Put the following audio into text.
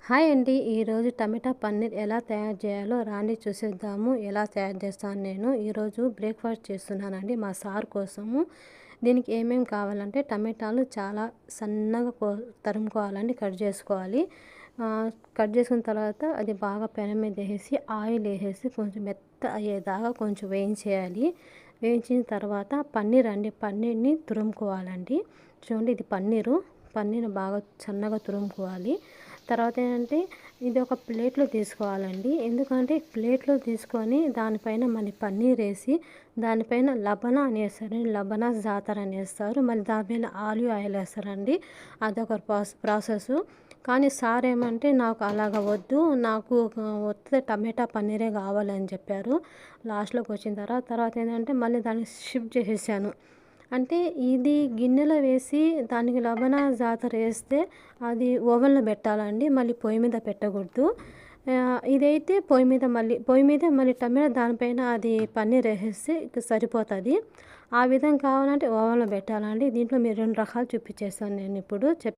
Hi అండి. ఈరోజు టమాటా పన్నీర్ ఎలా తయారు చేయాలో రాండి చూసేద్దాము. ఎలా తయారు చేస్తాను నేను. ఈరోజు బ్రేక్‌ఫాస్ట్ చేస్తున్నానండి మా సార్ కోసము. దీనికి ఏమేమి కావాలంటే టమాటాలు చాలా సన్నగా తరుముకోవాలండి, కట్ చేసుకోవాలి. కట్ చేసుకున్న తర్వాత అది బాగా పెనం మీద వేసేసి ఆయిల్ వేసేసి కొంచెం మెత్త అయ్యేదాకా కొంచెం వేయించేయాలి. వేయించిన తర్వాత పన్నీర్ని తురుముకోవాలండి. చూడండి, ఇది పన్నీర్ బాగా సన్నగా తురుముకోవాలి. తర్వాత ఏంటంటే ఇది ఒక ప్లేట్లో తీసుకోవాలండి. ఎందుకంటే ప్లేట్లో తీసుకొని దానిపైన మళ్ళీ పన్నీర్ వేసి దానిపైన లబనా అని వేస్తారండి. లబనా జాతర్ అని వేస్తారు. మళ్ళీ దానిపైన ఆలివ్ ఆయిల్ వేస్తారండి. అదొక ప్రాసెస్. కానీ సార్ ఏమంటే నాకు అలాగ వద్దు, నాకు వస్తే టమాటా పన్నీరే కావాలని చెప్పారు. లాస్ట్లోకి వచ్చిన తర్వాత ఏంటంటే మళ్ళీ దాన్ని షిఫ్ట్ చేసేసాను. అంటే ఇది గిన్నెలో వేసి దానికి లబనా జాతర వేస్తే అది ఓవెన్లో పెట్టాలండి, మళ్ళీ పొయ్యి మీద పెట్టకూడదు. ఇదైతే పొయ్యి మీద మళ్ళీ టమాటా దానిపైన అది పన్నీర్ వేసేస్తే సరిపోతుంది. ఆ విధంగా కావాలంటే ఓవెన్లో పెట్టాలండి. దీంట్లో మీరు 2 రకాలు చూపించేస్తాను నేను ఇప్పుడు